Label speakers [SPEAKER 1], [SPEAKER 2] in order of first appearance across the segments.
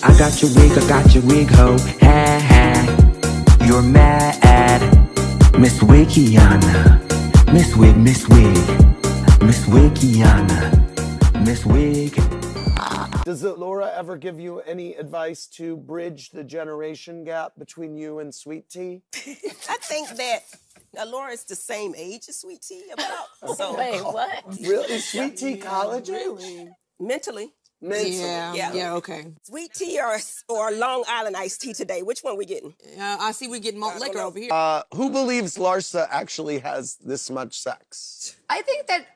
[SPEAKER 1] I got your wig, ho. Ha ha. You're mad. Miss Wikiana. Miss Wig. Miss Wikiana. Miss Wig.
[SPEAKER 2] Does Laura ever give you any advice to bridge the generation gap between you and Sweet Tea?
[SPEAKER 3] I think that Laura is the same age as Sweet Tea about. So
[SPEAKER 4] Wait, what?
[SPEAKER 2] Really? Is Sweet Tea college age?
[SPEAKER 3] really, mentally.
[SPEAKER 5] Yeah, okay.
[SPEAKER 3] Sweet tea or Long Island iced tea today? Which one we getting?
[SPEAKER 5] I see we getting malt liquor over here.
[SPEAKER 2] Who believes Larsa actually has this much sex?
[SPEAKER 6] I think that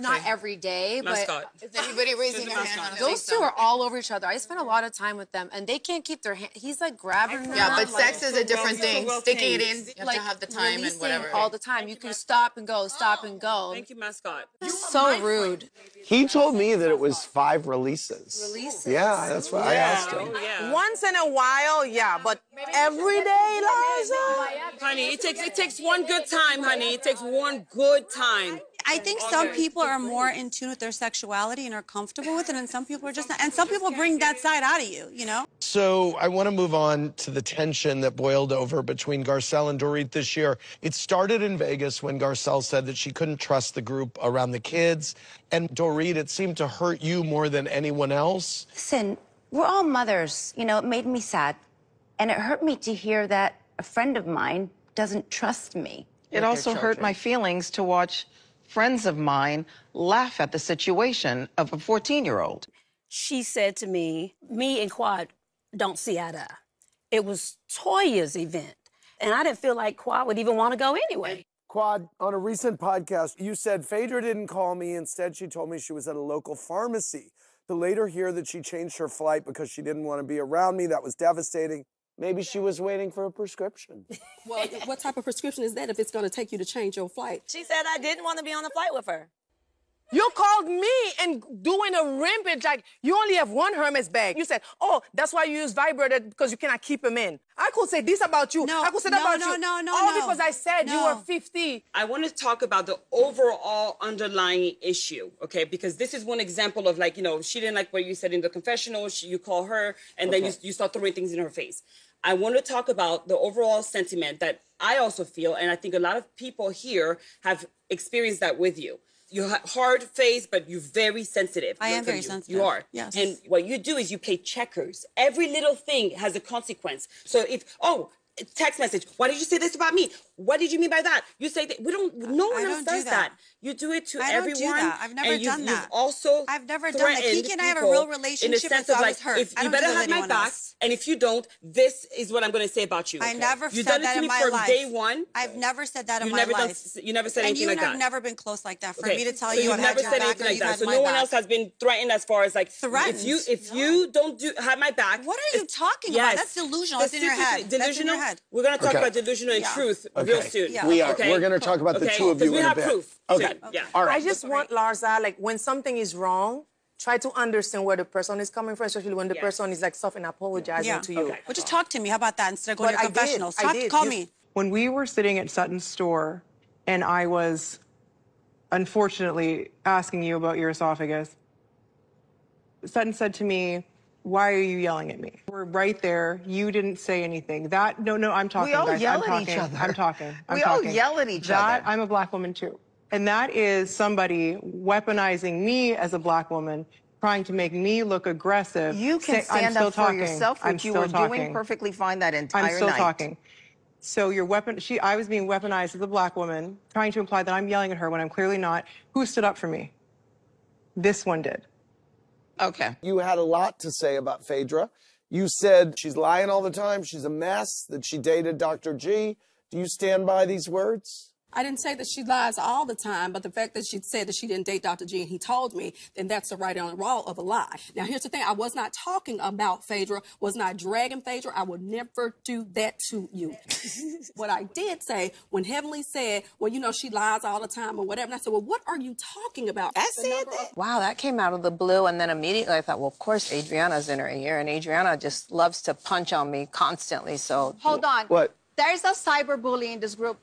[SPEAKER 6] not every day, but
[SPEAKER 7] is anybody raising their hand?
[SPEAKER 6] those two are all over each other. I spend a lot of time with them, and they can't keep their hand. He's like grabbing them.
[SPEAKER 7] Yeah, but sex is a different thing. Sticking it in, you have to have the time and whatever.
[SPEAKER 6] All the time. You can stop and go, stop and go.
[SPEAKER 8] Thank you, mascot.
[SPEAKER 6] So rude.
[SPEAKER 2] He told me that it was 5 releases.
[SPEAKER 6] Releases?
[SPEAKER 2] Yeah, that's what I asked him.
[SPEAKER 8] Yeah.
[SPEAKER 5] Once in a while, yeah, but every day, Larsa?
[SPEAKER 8] Honey, it takes one good time, honey. It takes one good time.
[SPEAKER 9] I think some people are more in tune with their sexuality and are comfortable with it, and some people are just not. And some people bring that side out of you, you know?
[SPEAKER 2] So I want to move on to the tension that boiled over between Garcelle and Dorit this year. It started in Vegas when Garcelle said that she couldn't trust the group around the kids. And Dorit, it seemed to hurt you more than anyone else.
[SPEAKER 10] Listen, we're all mothers. You know, it made me sad. And it hurt me to hear that a friend of mine doesn't trust me.
[SPEAKER 11] It also hurt my feelings to watch friends of mine laugh at the situation of a 14-year-old.
[SPEAKER 4] She said to me and Quad don't see eye to eye. It was Toya's event, and I didn't feel like Quad would even want to go anyway.
[SPEAKER 2] Quad, on a recent podcast, you said Phaedra didn't call me. Instead, she told me she was at a local pharmacy. To later hear that she changed her flight because she didn't want to be around me, that was devastating. Maybe she was waiting for a prescription.
[SPEAKER 12] Well, what type of prescription is that if it's going to take you to change your flight?
[SPEAKER 13] She said I didn't want to be on the flight with her.
[SPEAKER 5] You called me and doing a rampage like you only have one Hermes bag. You said, oh, that's why you use vibrator because you cannot keep him in. I could say this about you.
[SPEAKER 9] No,
[SPEAKER 5] I could say that about you. All because I said you were 50.
[SPEAKER 8] I want to talk about the overall underlying issue, okay? Because this is one example of, like, you know, she didn't like what you said in the confessional. You call her, and then you start throwing things in her face. I want to talk about the overall sentiment that I also feel, and I think a lot of people here have experienced that with you. You have hard face, but you're very sensitive.
[SPEAKER 9] I am very sensitive.
[SPEAKER 8] You are.
[SPEAKER 9] Yes.
[SPEAKER 8] And what you do is you play checkers. Every little thing has a consequence. So if, text message, why did you say this about me? What did you mean by that? You say that. No one else does that. You do it to everyone.
[SPEAKER 9] I don't do that. I've never done that.
[SPEAKER 8] You've also
[SPEAKER 9] I've never done that. Kiki and I have a real relationship,
[SPEAKER 8] in the sense
[SPEAKER 9] and so
[SPEAKER 8] of,
[SPEAKER 9] I
[SPEAKER 8] like,
[SPEAKER 9] was hurt.
[SPEAKER 8] if you better have my back, and if you don't, this is what I'm going to say about you.
[SPEAKER 9] I never
[SPEAKER 8] You've
[SPEAKER 9] said
[SPEAKER 8] done it
[SPEAKER 9] that
[SPEAKER 8] to
[SPEAKER 9] in
[SPEAKER 8] me
[SPEAKER 9] my
[SPEAKER 8] from
[SPEAKER 9] life.
[SPEAKER 8] day one.
[SPEAKER 9] I've never said that in my life.
[SPEAKER 8] You never said anything like that.
[SPEAKER 9] And you have never been close like that. For
[SPEAKER 8] Okay.
[SPEAKER 9] me to tell
[SPEAKER 8] So
[SPEAKER 9] you I've had your back or you've had
[SPEAKER 8] So
[SPEAKER 9] my
[SPEAKER 8] no one
[SPEAKER 9] back.
[SPEAKER 8] else has been threatened as far as, like,
[SPEAKER 9] threatened.
[SPEAKER 8] If you don't have my back.
[SPEAKER 9] What are you talking about? That's delusional. That's in your head. That's in your head.
[SPEAKER 8] We're going to talk about delusional and truth real soon.
[SPEAKER 2] We are. We're going to talk about the two of you in a bit.
[SPEAKER 8] We have proof.
[SPEAKER 2] Okay.
[SPEAKER 8] Yeah.
[SPEAKER 2] All right.
[SPEAKER 5] I just want Larsa, like, when something is wrong, try to understand where the person is coming from, especially when the person is, like, soft and apologizing to you.
[SPEAKER 9] Well, just talk to me. How about that instead of going to confessionals? Call me.
[SPEAKER 11] When we were sitting at Sutton's store and I was unfortunately asking you about your esophagus, Sutton said to me, why are you yelling at me? We're right there. You didn't say anything. No, I'm talking.
[SPEAKER 7] We all
[SPEAKER 11] guys.
[SPEAKER 7] yell
[SPEAKER 11] I'm
[SPEAKER 7] at each
[SPEAKER 11] talking.
[SPEAKER 7] other.
[SPEAKER 11] I'm talking.
[SPEAKER 7] We all yell at each other.
[SPEAKER 11] I'm a black woman too. And that is somebody weaponizing me as a black woman, trying to make me look aggressive.
[SPEAKER 7] You can stand up for yourself, which you were doing perfectly fine that entire night.
[SPEAKER 11] I'm still talking. So I was being weaponized as a black woman, trying to imply that I'm yelling at her when I'm clearly not. Who stood up for me? This one did.
[SPEAKER 7] Okay.
[SPEAKER 2] You had a lot to say about Phaedra. You said she's lying all the time, she's a mess, that she dated Dr. G. Do you stand by these words?
[SPEAKER 12] I didn't say that she lies all the time, but the fact that she said that she didn't date Dr. G and he told me, then that's the right on the raw of a lie. Now, here's the thing. I was not talking about Phaedra, was not dragging Phaedra. I would never do that to you. What I did say, when Heavenly said, well, you know, she lies all the time or whatever, and I said, well, what are you talking about?
[SPEAKER 3] I said that.
[SPEAKER 6] Wow, that came out of the blue, and then immediately I thought, well, of course, Adriana's in her ear, and Adriana just loves to punch on me constantly, so...
[SPEAKER 7] Hold on.
[SPEAKER 2] What?
[SPEAKER 7] There's a cyberbully in this group.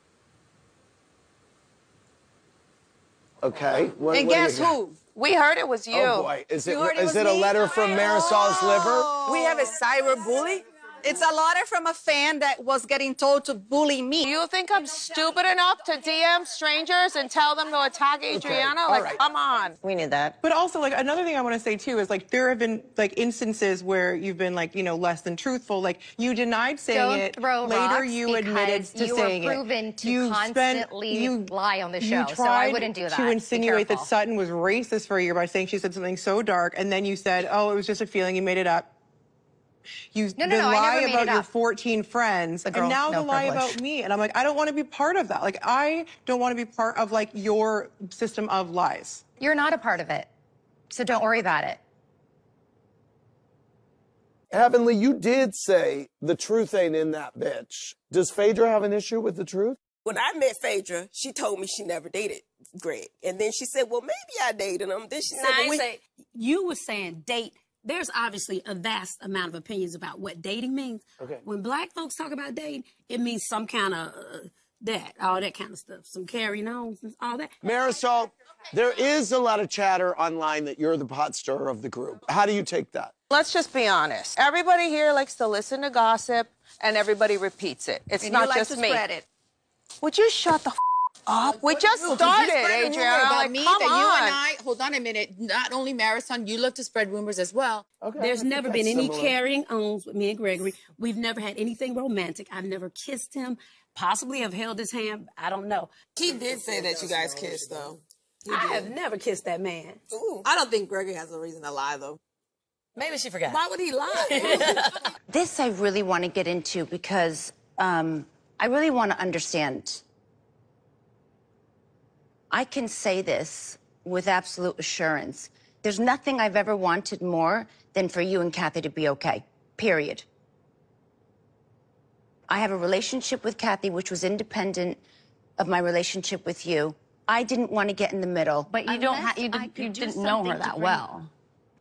[SPEAKER 2] Okay.
[SPEAKER 7] And guess who?
[SPEAKER 6] We heard it was you.
[SPEAKER 2] Oh boy, is it
[SPEAKER 7] heard it was
[SPEAKER 2] a
[SPEAKER 7] me?
[SPEAKER 2] letter from Marisol's liver?
[SPEAKER 5] We have a cyber bully.
[SPEAKER 7] It's a letter from a fan that was getting told to bully me.
[SPEAKER 6] You think I'm stupid enough to DM strangers and tell them to attack Adriana?
[SPEAKER 2] all
[SPEAKER 6] Like,
[SPEAKER 2] right.
[SPEAKER 6] come on.
[SPEAKER 7] We knew that.
[SPEAKER 11] But also, like, another thing I want to say, too, is, like, there have been, like, instances where you've been, like, you know, less than truthful. Like, you denied saying
[SPEAKER 14] Don't
[SPEAKER 11] it.
[SPEAKER 14] throw
[SPEAKER 11] Later,
[SPEAKER 14] rocks
[SPEAKER 11] you admitted
[SPEAKER 14] because
[SPEAKER 11] to
[SPEAKER 14] you
[SPEAKER 11] saying
[SPEAKER 14] were
[SPEAKER 11] it.
[SPEAKER 14] proven to
[SPEAKER 11] You
[SPEAKER 14] constantly lie on the show, so I wouldn't do that.
[SPEAKER 11] You tried
[SPEAKER 14] Be
[SPEAKER 11] to insinuate that
[SPEAKER 14] careful.
[SPEAKER 11] Sutton was racist for a year by saying she said something so dark, and then you said, oh, it was just a feeling, you made it up. You
[SPEAKER 14] No,
[SPEAKER 11] the
[SPEAKER 14] I
[SPEAKER 11] lie
[SPEAKER 14] never made
[SPEAKER 11] about
[SPEAKER 14] it
[SPEAKER 11] your
[SPEAKER 14] up.
[SPEAKER 11] 14 friends, and now the lie about me. And I'm like, I don't want to be part of that. Like, I don't want to be part of, like, your system of lies.
[SPEAKER 14] You're not a part of it, so don't worry about it.
[SPEAKER 2] Heavenly, you did say the truth ain't in that bitch. Does Phaedra have an issue with the truth?
[SPEAKER 3] When I met Phaedra, she told me she never dated Greg. And then she said, well, maybe I dated him. Then she said, well,
[SPEAKER 4] you were saying date. There's obviously a vast amount of opinions about what dating means.
[SPEAKER 2] Okay.
[SPEAKER 4] When black folks talk about dating, it means some kind of all that kind of stuff. Some carrying on, all that.
[SPEAKER 2] Marisol, there is a lot of chatter online that you're the pot stirrer of the group. How do you take that?
[SPEAKER 6] Let's just be honest. Everybody here likes to listen to gossip, and everybody repeats it. It's
[SPEAKER 7] And
[SPEAKER 6] not
[SPEAKER 7] you like
[SPEAKER 6] just
[SPEAKER 7] to
[SPEAKER 6] me.
[SPEAKER 7] spread it.
[SPEAKER 6] Would you shut the up? We just started, Adriana. Like,
[SPEAKER 15] me
[SPEAKER 6] come
[SPEAKER 15] that
[SPEAKER 6] on.
[SPEAKER 15] you and I, hold on a minute, not only Marisol, you love to spread rumors as well.
[SPEAKER 2] Okay.
[SPEAKER 4] There's never been any
[SPEAKER 2] similar.
[SPEAKER 4] carrying ons with me and Gregory. We've never had anything romantic. I've never kissed him. Possibly have held his hand. I don't know.
[SPEAKER 15] He did say that you guys kissed, though.
[SPEAKER 4] I have never kissed that man.
[SPEAKER 15] I don't think Gregory has a reason to lie, though.
[SPEAKER 13] Maybe she forgot.
[SPEAKER 4] Why would he lie?
[SPEAKER 10] This I really want to get into because I really want to understand. I can say this with absolute assurance. There's nothing I've ever wanted more than for you and Kathy to be okay, period. I have a relationship with Kathy which was independent of my relationship with you. I didn't want to get in the middle.
[SPEAKER 14] But you don't. You didn't know her that well.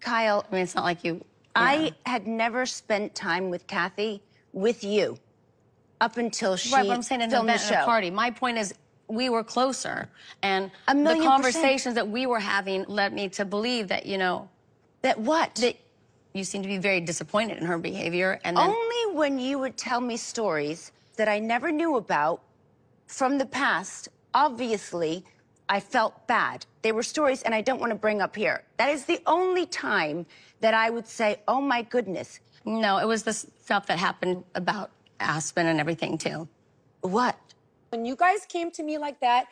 [SPEAKER 10] Kyle,
[SPEAKER 14] I mean, it's not like you.
[SPEAKER 10] I had never spent time with Kathy with you up until she
[SPEAKER 14] Right, but I'm saying an
[SPEAKER 10] filmed the
[SPEAKER 14] event and a
[SPEAKER 10] show.
[SPEAKER 14] party. My point is, we were closer, and the
[SPEAKER 10] 1,000,000%.
[SPEAKER 14] conversations that we were having led me to believe that, you know,
[SPEAKER 10] that what?
[SPEAKER 14] That you seem to be very disappointed in her behavior, and then
[SPEAKER 10] Only when you would tell me stories that I never knew about from the past, obviously, I felt bad. They were stories, and I don't want to bring up here. That is the only time that I would say, oh my goodness.
[SPEAKER 14] No, it was the stuff that happened about Aspen and everything, too.
[SPEAKER 10] What?
[SPEAKER 16] When you guys came to me like that,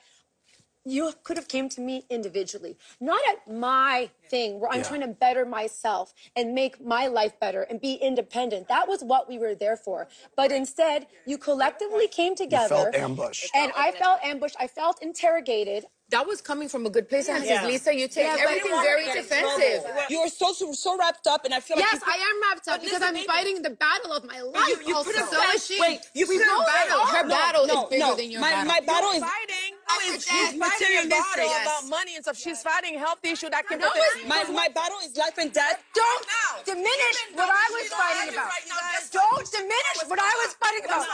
[SPEAKER 16] you could have came to me individually, not at my thing where I'm trying to better myself and make my life better and be independent. That was what we were there for. But instead, you collectively came together.
[SPEAKER 2] You felt ambushed.
[SPEAKER 16] And I felt ambushed. I felt interrogated.
[SPEAKER 15] That was coming from a good place,
[SPEAKER 16] Yeah.
[SPEAKER 15] Mrs. Lisa. You take everything very defensive.
[SPEAKER 8] You are so wrapped up, and I feel like
[SPEAKER 16] Yes, I am wrapped up because I'm fighting the battle of my life.
[SPEAKER 8] You
[SPEAKER 16] also.
[SPEAKER 8] put a
[SPEAKER 16] So is she.
[SPEAKER 8] Wait, you put a battle.
[SPEAKER 15] Her battle is bigger than your battle.
[SPEAKER 8] My battle is
[SPEAKER 5] fighting.
[SPEAKER 8] She's
[SPEAKER 5] She's
[SPEAKER 8] materialistic.
[SPEAKER 5] fighting about money and stuff. She's fighting health issue that can put
[SPEAKER 8] my battle is life and death.
[SPEAKER 16] Don't diminish what I was fighting about. Don't diminish what I was fighting about.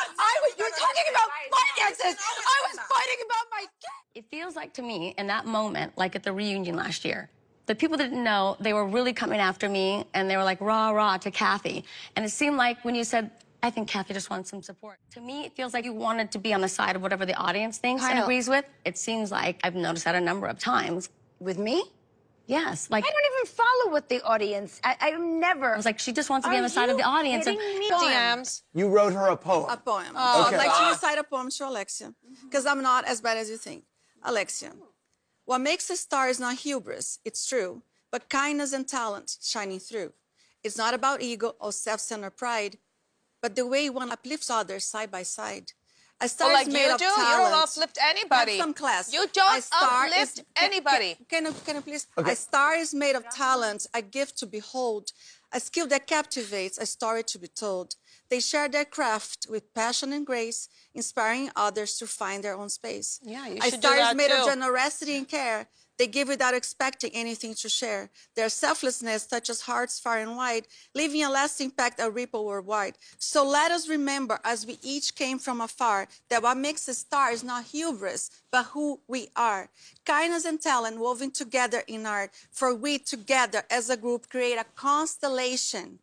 [SPEAKER 16] You're talking about finances. I was fighting about my kids.
[SPEAKER 14] It feels like to me, in that moment, like at the reunion last year, the people that didn't know, they were really coming after me, and they were like, rah, rah, to Kathy. And it seemed like when you said, I think Kathy just wants some support. To me, it feels like you wanted to be on the side of whatever the audience thinks and
[SPEAKER 10] Kyle.
[SPEAKER 14] agrees with. It seems like I've noticed that a number of times.
[SPEAKER 10] With me?
[SPEAKER 14] Yes, like...
[SPEAKER 10] I don't even follow with the audience. I'm never.
[SPEAKER 14] I was like, she just wants to be on the side of the audience. And
[SPEAKER 6] DMs.
[SPEAKER 2] You wrote her a poem.
[SPEAKER 7] A poem.
[SPEAKER 6] Oh,
[SPEAKER 7] I'd like
[SPEAKER 2] okay.
[SPEAKER 7] to recite a poem to Alexia, because I'm not as bad as you think. Alexia, what makes a star is not hubris, it's true, but kindness and talent shining through. It's not about ego or self-centered pride, but the way one uplifts others side by side. A star
[SPEAKER 6] Well, like
[SPEAKER 7] is made
[SPEAKER 6] you
[SPEAKER 7] of
[SPEAKER 6] do,
[SPEAKER 7] talent.
[SPEAKER 6] you don't uplift anybody.
[SPEAKER 7] Have some class.
[SPEAKER 6] You don't
[SPEAKER 7] A star
[SPEAKER 6] uplift
[SPEAKER 7] is-
[SPEAKER 6] anybody.
[SPEAKER 7] Can you please?
[SPEAKER 2] Okay.
[SPEAKER 7] A star is made of talent, a gift to behold, a skill that captivates, a story to be told. They share their craft with passion and grace, inspiring others to find their own space.
[SPEAKER 6] Yeah, you
[SPEAKER 7] A
[SPEAKER 6] should do
[SPEAKER 7] star is
[SPEAKER 6] that
[SPEAKER 7] made of
[SPEAKER 6] too.
[SPEAKER 7] generosity and care. They give without expecting anything to share. Their selflessness touches hearts far and wide, leaving a lasting impact, a ripple worldwide. So let us remember, as we each came from afar, that what makes a star is not hubris, but who we are. Kindness and talent woven together in art, for we together as a group create a constellation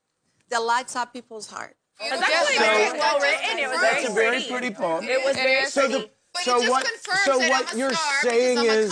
[SPEAKER 7] that lights up people's heart.
[SPEAKER 13] That's a
[SPEAKER 2] very pretty poem.
[SPEAKER 13] It was very pretty.
[SPEAKER 2] So what you're saying is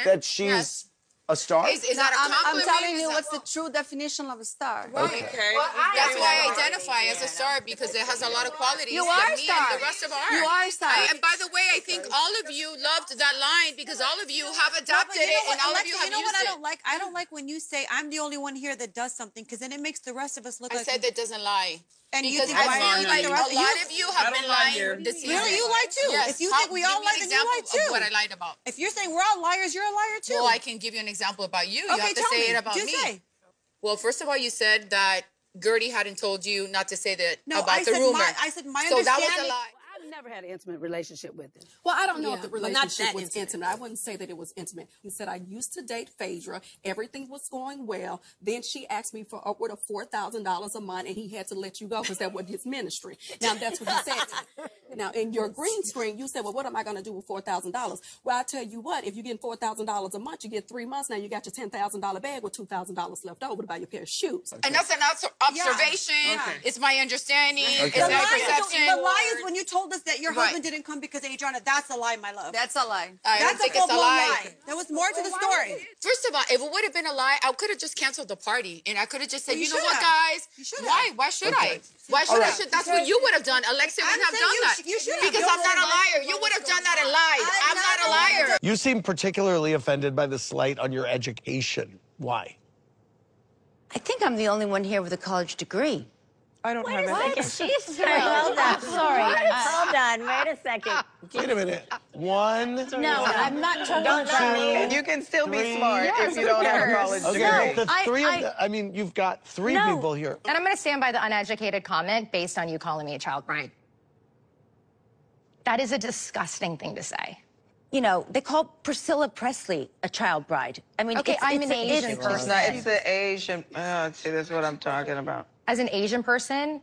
[SPEAKER 2] that she's a star?
[SPEAKER 15] Is that a compliment?
[SPEAKER 7] I'm telling you what's the true definition of a star.
[SPEAKER 15] Okay. That's why I identify as a star, because it has a lot of qualities that me and the rest of our
[SPEAKER 7] You are a star.
[SPEAKER 15] And by the way, I think all of you loved that line because all of you have adopted it and all of you have used it.
[SPEAKER 9] You know what I don't like? I don't like when you say I'm the only one here that does something, because then it makes the rest of us look like...
[SPEAKER 15] I said that doesn't lie.
[SPEAKER 9] And you
[SPEAKER 15] because
[SPEAKER 9] think
[SPEAKER 15] I feel like a lot of you have been lying this season.
[SPEAKER 9] Really? You lie too?
[SPEAKER 15] Yes.
[SPEAKER 9] If you think we all lie, then you lie too.
[SPEAKER 15] Of what I lied about.
[SPEAKER 9] If you're saying we're all liars, you're a liar too.
[SPEAKER 15] Well, I can give you an example about you. You have to say it about me. Well, first of all, you said that Gertie hadn't told you not to say that about the rumor.
[SPEAKER 9] I said my
[SPEAKER 15] so
[SPEAKER 9] understanding.
[SPEAKER 15] that was a lie.
[SPEAKER 4] I've never had an intimate relationship with him.
[SPEAKER 12] Well, I don't know if the relationship was intimate. I wouldn't say that it was intimate. He said, I used to date Phaedra. Everything was going well. Then she asked me for upward of $4,000 a month, and he had to let you go because that was his ministry. Now, that's what he said to me. Now, in your green screen, you said, well, what am I going to do with $4,000? Well, I tell you what, if you get $4,000 a month, you get 3 months. Now, you got your $10,000 bag with $2,000 left over to buy your pair of shoes.
[SPEAKER 15] And that's an observation.
[SPEAKER 9] Yeah.
[SPEAKER 15] It's my understanding.
[SPEAKER 9] Okay.
[SPEAKER 15] It's my perception.
[SPEAKER 9] The lie is when you told us that your husband didn't come because Adriana. That's a lie, my love.
[SPEAKER 7] That's a lie.
[SPEAKER 15] That's a full-blown lie.
[SPEAKER 9] There was more to the story.
[SPEAKER 15] First of all, if it would have been a lie, I could have just canceled the party, and I could have just said, you know what, guys? Why? Why should I? Why should I? That's what you would have done. Alexia wouldn't have done that. Because I'm not a liar. You would have done that and lied. I'm not a liar.
[SPEAKER 2] You seem particularly offended by the slight on your education. Why?
[SPEAKER 10] I think I'm the only one here with a college degree.
[SPEAKER 11] I don't have it.
[SPEAKER 10] She's
[SPEAKER 13] Hold on.
[SPEAKER 10] Sorry.
[SPEAKER 13] Hold on. Wait a second.
[SPEAKER 2] Wait a minute. One.
[SPEAKER 10] No, I'm not talking.
[SPEAKER 11] You can still be smart
[SPEAKER 10] Yes,
[SPEAKER 11] if you don't have a college
[SPEAKER 2] Okay,
[SPEAKER 11] degree.
[SPEAKER 2] but the three of them, I mean, you've got three people here.
[SPEAKER 17] And I'm going to stand by the uneducated comment based on you calling me a child bride. That is a disgusting thing to say.
[SPEAKER 10] You know, they call Priscilla Presley a child bride. I mean,
[SPEAKER 17] Okay, I'm an Asian person.
[SPEAKER 11] It's the Asian. See, that's what I'm talking about.
[SPEAKER 17] As an Asian person,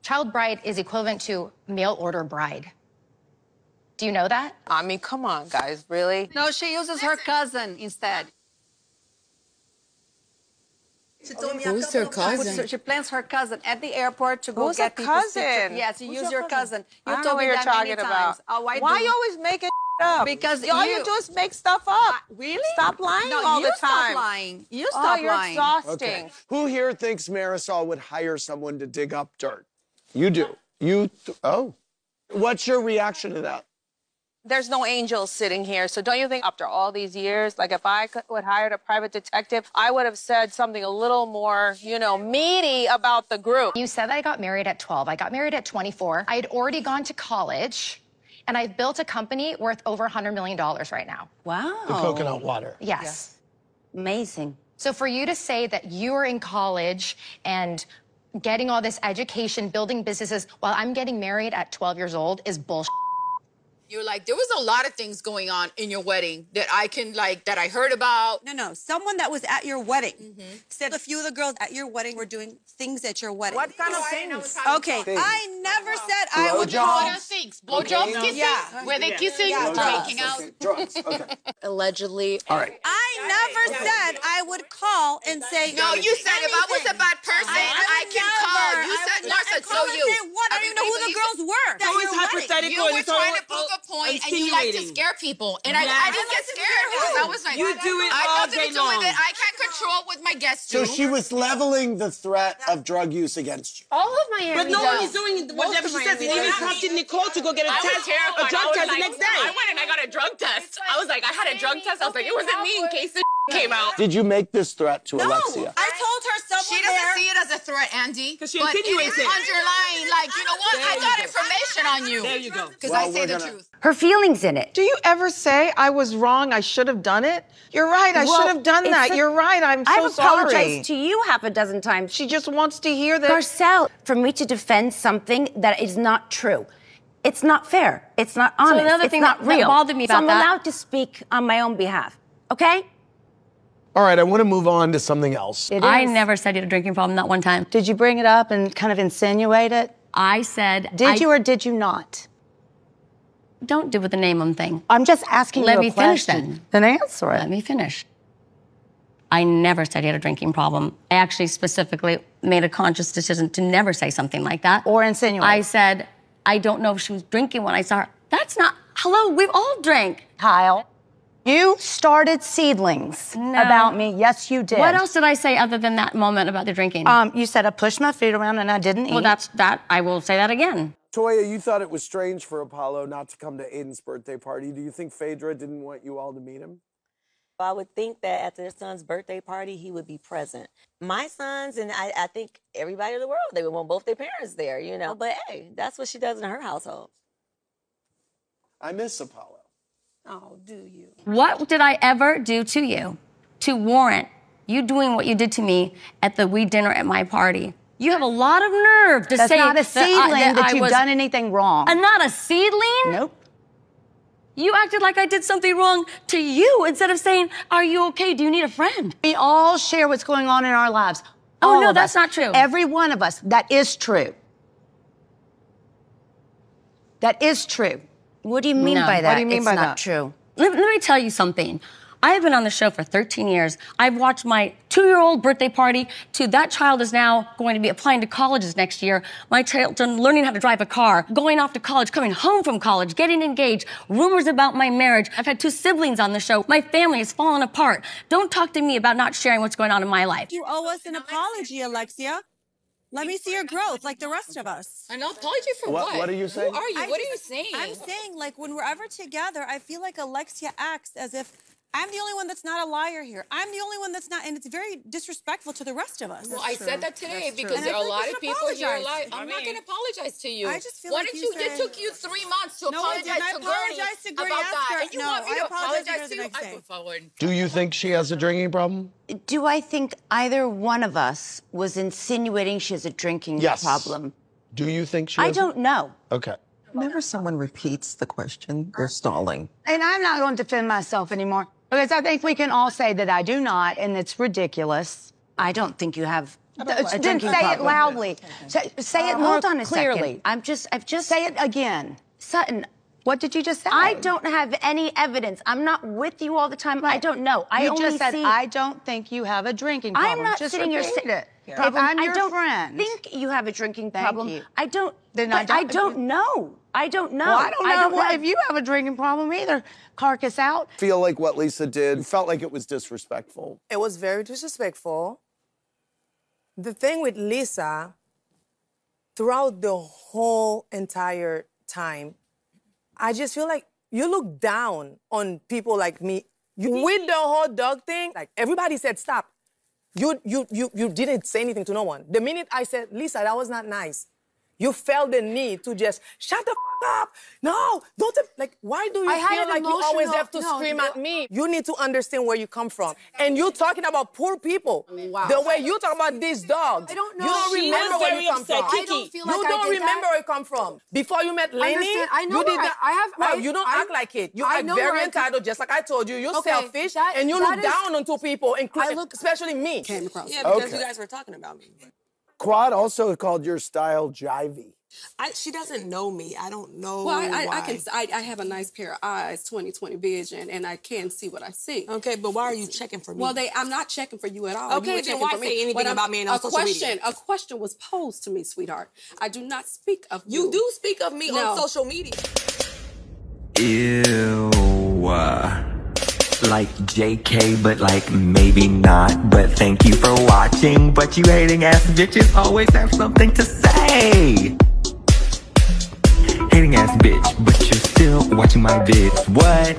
[SPEAKER 17] child bride is equivalent to mail order bride. Do you know that?
[SPEAKER 6] I mean, come on, guys, really?
[SPEAKER 7] No, she uses her cousin instead.
[SPEAKER 15] Who's her cousin?
[SPEAKER 7] She plans her cousin at the airport to go
[SPEAKER 6] Who's
[SPEAKER 7] get
[SPEAKER 6] a
[SPEAKER 7] people's
[SPEAKER 6] cousin?
[SPEAKER 7] pictures. Yes, you use your cousin.
[SPEAKER 6] I
[SPEAKER 7] You
[SPEAKER 6] don't know
[SPEAKER 7] told
[SPEAKER 6] what
[SPEAKER 7] me
[SPEAKER 6] you're
[SPEAKER 7] that
[SPEAKER 6] talking
[SPEAKER 7] many
[SPEAKER 6] about.
[SPEAKER 7] times. Oh,
[SPEAKER 6] Why you always making up?
[SPEAKER 7] Because
[SPEAKER 6] all you do is make stuff up.
[SPEAKER 7] Really?
[SPEAKER 6] Stop lying
[SPEAKER 7] No,
[SPEAKER 6] all
[SPEAKER 7] you
[SPEAKER 6] the time.
[SPEAKER 7] stop lying. You
[SPEAKER 6] Oh,
[SPEAKER 7] stop
[SPEAKER 6] you're
[SPEAKER 7] lying.
[SPEAKER 6] exhausting.
[SPEAKER 2] Who here thinks Marisol would hire someone to dig up dirt? You do. What's your reaction to that?
[SPEAKER 6] There's no angels sitting here, so don't you think after all these years, like if I would hire a private detective, I would have said something a little more, you know, meaty about the group.
[SPEAKER 17] You said that I got married at 12. I got married at 24. I had already gone to college, and I've built a company worth over $100 million right now.
[SPEAKER 10] Wow.
[SPEAKER 2] The coconut water.
[SPEAKER 17] Yes.
[SPEAKER 10] Amazing.
[SPEAKER 17] So for you to say that you were in college and getting all this education, building businesses, while I'm getting married at 12 years old is bullshit.
[SPEAKER 15] You're like, there was a lot of things going on in your wedding that I can, like, that I heard about.
[SPEAKER 9] No. Someone that was at your wedding said a few of the girls at your wedding were doing things at your wedding.
[SPEAKER 5] What kind of things?
[SPEAKER 9] Okay, I never said I would call.
[SPEAKER 15] Things. Blowjobs, kissing?
[SPEAKER 9] Yeah.
[SPEAKER 15] Were they kissing? Making out?
[SPEAKER 2] Drugs. Okay.
[SPEAKER 15] Allegedly.
[SPEAKER 2] All right.
[SPEAKER 9] I never said I would call and say.
[SPEAKER 15] No, you said if I was a bad person, I can call. You said, Larsa, so you.
[SPEAKER 9] What? I don't even know who the girls were.
[SPEAKER 5] So it's hypothetical.
[SPEAKER 15] You were trying to prove a point, and you like to scare people. And I didn't get scared because I was like,
[SPEAKER 5] You do it
[SPEAKER 15] I
[SPEAKER 5] all
[SPEAKER 15] have nothing
[SPEAKER 5] day
[SPEAKER 15] to do with
[SPEAKER 5] long.
[SPEAKER 15] it. I can't control what my guests
[SPEAKER 2] So
[SPEAKER 15] do.
[SPEAKER 2] she was leveling the threat of drug use against you.
[SPEAKER 13] All of Miami
[SPEAKER 5] But no one is
[SPEAKER 13] does.
[SPEAKER 5] doing whatever she says. It even prompted Nicole to go get a test, a drug test the next day.
[SPEAKER 18] I went and I got a drug test. I was like, I had a drug test. I was like, it wasn't me in case the came out.
[SPEAKER 2] Did you make this threat to Alexia?
[SPEAKER 9] I told her someone
[SPEAKER 15] She doesn't see it as a threat, Andy.
[SPEAKER 5] Because she
[SPEAKER 15] but it
[SPEAKER 5] insinuates
[SPEAKER 15] is
[SPEAKER 5] it.
[SPEAKER 15] underlying, like, you know what? I got information on you.
[SPEAKER 5] There you go.
[SPEAKER 15] Because I say the truth.
[SPEAKER 10] Her feelings in it.
[SPEAKER 6] Do you ever say, I was wrong, I should have done it? You're right, I should have done that. You're right, I'm so sorry.
[SPEAKER 10] I've apologized to you half a dozen times.
[SPEAKER 6] She just wants to hear that.
[SPEAKER 10] Garcelle, for me to defend something that is not true. It's not fair. It's not honest.
[SPEAKER 14] another
[SPEAKER 10] it's
[SPEAKER 14] thing
[SPEAKER 10] not
[SPEAKER 14] that
[SPEAKER 10] real.
[SPEAKER 14] bothered me
[SPEAKER 10] so
[SPEAKER 14] about
[SPEAKER 10] I'm
[SPEAKER 14] that-
[SPEAKER 10] allowed to speak on my own behalf. okay?
[SPEAKER 2] All right, I want to move on to something else.
[SPEAKER 14] I never said you had a drinking problem, not one time.
[SPEAKER 19] Did you bring it up and kind of insinuate it?
[SPEAKER 14] I said...
[SPEAKER 19] Did you or did you not?
[SPEAKER 14] Don't do with the name thing.
[SPEAKER 19] I'm just asking you a question.
[SPEAKER 14] Let me finish then.
[SPEAKER 19] Then answer it.
[SPEAKER 14] Let me finish. I never said you had a drinking problem. I actually specifically made a conscious decision to never say something like that.
[SPEAKER 19] Or insinuate.
[SPEAKER 14] I said, I don't know if she was drinking when I saw her. That's not... Hello, we've all drank.
[SPEAKER 19] Kyle, you started seedlings about me. Yes, you did.
[SPEAKER 14] What else did I say other than that moment about the drinking?
[SPEAKER 19] You said I pushed my feet around and I didn't eat.
[SPEAKER 14] Well, that's that. I will say that again.
[SPEAKER 2] Toya, you thought it was strange for Apollo not to come to Aiden's birthday party. Do you think Phaedra didn't want you all to meet him?
[SPEAKER 20] I would think that at their son's birthday party, he would be present. My sons, and I think everybody in the world, they would want both their parents there, you know. But hey, that's what she does in her household.
[SPEAKER 2] I miss Apollo.
[SPEAKER 4] Oh, do you?
[SPEAKER 14] What did I ever do to you to warrant you doing what you did to me at the weed dinner at my party? You have a lot of nerve to
[SPEAKER 19] That's
[SPEAKER 14] say
[SPEAKER 19] not a seedling that you've done anything wrong.
[SPEAKER 14] And not a seedling?
[SPEAKER 19] Nope.
[SPEAKER 14] You acted like I did something wrong to you instead of saying, are you okay? Do you need a friend?
[SPEAKER 19] We all share what's going on in our lives.
[SPEAKER 14] Oh,
[SPEAKER 19] All
[SPEAKER 14] no,
[SPEAKER 19] of
[SPEAKER 14] that's
[SPEAKER 19] us.
[SPEAKER 14] not true.
[SPEAKER 19] Every one of us. That is true. That is true.
[SPEAKER 10] What do you mean by that?
[SPEAKER 19] What do you mean
[SPEAKER 10] it's
[SPEAKER 19] by
[SPEAKER 10] not
[SPEAKER 19] that?
[SPEAKER 10] true.
[SPEAKER 14] Let me tell you something. I have been on the show for 13 years. I've watched my 2-year-old birthday party to that child is now going to be applying to colleges next year. My children learning how to drive a car, going off to college, coming home from college, getting engaged, rumors about my marriage. I've had 2 siblings on the show. My family has fallen apart. Don't talk to me about not sharing what's going on in my life.
[SPEAKER 9] You owe us an apology, Alexia. Let me see your growth like the rest of us.
[SPEAKER 15] An apology for what?
[SPEAKER 2] What are you saying?
[SPEAKER 15] Who are you? What are you saying?
[SPEAKER 9] I'm saying, like, when we're ever together, I feel like Alexia acts as if I'm the only one that's not a liar here. I'm the only one that's not, and it's very disrespectful to the rest of us.
[SPEAKER 15] Well, I said that today because
[SPEAKER 9] And
[SPEAKER 15] there
[SPEAKER 9] I
[SPEAKER 15] are a
[SPEAKER 9] feel
[SPEAKER 15] lot
[SPEAKER 9] like
[SPEAKER 15] of
[SPEAKER 9] you
[SPEAKER 15] people
[SPEAKER 9] should
[SPEAKER 15] here.
[SPEAKER 9] apologize.
[SPEAKER 15] I'm not going to apologize to you.
[SPEAKER 9] I just feel
[SPEAKER 15] Why
[SPEAKER 9] like
[SPEAKER 15] don't
[SPEAKER 9] you
[SPEAKER 15] you? It
[SPEAKER 9] said-
[SPEAKER 15] took you 3 months to
[SPEAKER 9] No,
[SPEAKER 15] apologize
[SPEAKER 9] I
[SPEAKER 15] to Gertie
[SPEAKER 9] apologized to Gertie
[SPEAKER 15] about that,
[SPEAKER 9] after.
[SPEAKER 15] and you
[SPEAKER 9] No,
[SPEAKER 15] want me
[SPEAKER 9] I
[SPEAKER 15] to
[SPEAKER 9] apologized to her
[SPEAKER 15] apologize
[SPEAKER 9] the
[SPEAKER 15] to you?
[SPEAKER 9] next
[SPEAKER 15] I
[SPEAKER 9] day.
[SPEAKER 15] put forward.
[SPEAKER 2] Do you think she has a drinking problem?
[SPEAKER 10] Do I think either one of us was insinuating she has a drinking problem?
[SPEAKER 2] Do you think she
[SPEAKER 10] I
[SPEAKER 2] has
[SPEAKER 10] don't know.
[SPEAKER 2] Okay.
[SPEAKER 21] Whenever someone repeats the question, they're stalling.
[SPEAKER 19] And I'm not going to defend myself anymore because I think we can all say that I do not, and it's ridiculous.
[SPEAKER 10] I don't think you have a
[SPEAKER 19] Then
[SPEAKER 10] drinking
[SPEAKER 19] say it
[SPEAKER 10] problem.
[SPEAKER 19] loudly. Say it more
[SPEAKER 10] Hold on a
[SPEAKER 19] clearly.
[SPEAKER 10] second. I've just
[SPEAKER 19] Say it again.
[SPEAKER 10] Sutton.
[SPEAKER 19] What did you just say?
[SPEAKER 10] I don't have any evidence. I'm not with you all the time. I don't know. I
[SPEAKER 19] You
[SPEAKER 10] only
[SPEAKER 19] just said,
[SPEAKER 10] see.
[SPEAKER 19] I don't think you have a drinking problem.
[SPEAKER 10] I'm not
[SPEAKER 19] just
[SPEAKER 10] sitting here
[SPEAKER 19] repeat
[SPEAKER 10] saying
[SPEAKER 19] it. If I'm your
[SPEAKER 10] I don't
[SPEAKER 19] friend.
[SPEAKER 10] think you have a drinking
[SPEAKER 19] Thank
[SPEAKER 10] problem.
[SPEAKER 19] you.
[SPEAKER 10] I don't.
[SPEAKER 19] Then
[SPEAKER 10] but I don't know. I don't know.
[SPEAKER 19] Well, I don't know
[SPEAKER 10] have-
[SPEAKER 19] if you have a drinking problem either. Carcass out.
[SPEAKER 2] Feel like what Lisa did felt like it was disrespectful.
[SPEAKER 5] It was very disrespectful. The thing with Lisa, throughout the whole entire time, I just feel like you look down on people like me. With the whole dog thing, like everybody said stop. You didn't say anything to no one. The minute I said, Lisa, that was not nice, you felt the need to just shut the up. No, don't. Like, why do you
[SPEAKER 16] I had
[SPEAKER 5] feel
[SPEAKER 16] an
[SPEAKER 5] like you always
[SPEAKER 16] emotional-
[SPEAKER 5] have to
[SPEAKER 16] no,
[SPEAKER 5] scream
[SPEAKER 16] no.
[SPEAKER 5] at me? You need to understand where you come from. And you talking about poor people.
[SPEAKER 16] Wow.
[SPEAKER 5] The way you talk about these dogs.
[SPEAKER 16] I don't know.
[SPEAKER 5] You don't
[SPEAKER 16] She
[SPEAKER 5] remember
[SPEAKER 16] was
[SPEAKER 5] where
[SPEAKER 16] very
[SPEAKER 5] you come
[SPEAKER 16] upset.
[SPEAKER 5] from.
[SPEAKER 16] I don't feel like
[SPEAKER 5] you
[SPEAKER 16] I
[SPEAKER 5] don't
[SPEAKER 16] did
[SPEAKER 5] remember
[SPEAKER 16] that.
[SPEAKER 5] where you come from. Before you met Lainey,
[SPEAKER 16] Understand. I know
[SPEAKER 5] you did
[SPEAKER 16] where
[SPEAKER 5] that.
[SPEAKER 16] I have.
[SPEAKER 5] No,
[SPEAKER 16] I-
[SPEAKER 5] you don't
[SPEAKER 16] I-
[SPEAKER 5] act like it. You
[SPEAKER 16] I
[SPEAKER 5] act
[SPEAKER 16] know
[SPEAKER 5] very
[SPEAKER 16] where I come-
[SPEAKER 5] entitled, just like I told you. You're
[SPEAKER 16] Okay,
[SPEAKER 5] selfish,
[SPEAKER 16] that-
[SPEAKER 5] and you
[SPEAKER 16] that
[SPEAKER 5] look
[SPEAKER 16] is-
[SPEAKER 5] down onto people, especially me.
[SPEAKER 12] Came across.
[SPEAKER 15] Yeah, because
[SPEAKER 2] Okay.
[SPEAKER 15] you guys were talking about me.
[SPEAKER 2] Quad also called your style jivey.
[SPEAKER 15] She doesn't know me. I don't know.
[SPEAKER 12] Well, I
[SPEAKER 15] why.
[SPEAKER 12] I have a nice pair of eyes, 20/20 vision, and I can see what I see.
[SPEAKER 15] Okay, but why are you checking for me?
[SPEAKER 12] Well, I'm not checking for you at all.
[SPEAKER 15] Okay,
[SPEAKER 12] You were
[SPEAKER 15] then
[SPEAKER 12] checking
[SPEAKER 15] why
[SPEAKER 12] for me.
[SPEAKER 15] say anything
[SPEAKER 12] But
[SPEAKER 15] about me on social media?
[SPEAKER 12] A question was posed to me, sweetheart. I do not speak of you.
[SPEAKER 15] You do speak of me on social media.
[SPEAKER 1] Ew. Like JK, but like maybe not. But thank you for watching. But you hating ass bitches always have something to say. Hating ass bitch, but you're still watching my vids. What?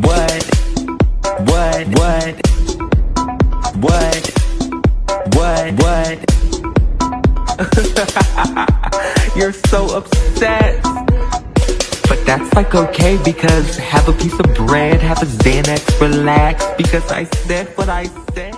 [SPEAKER 1] What? What? What? What? What? You're so upset. But that's like okay, because have a piece of bread, have a Xanax, relax, because I said what I said.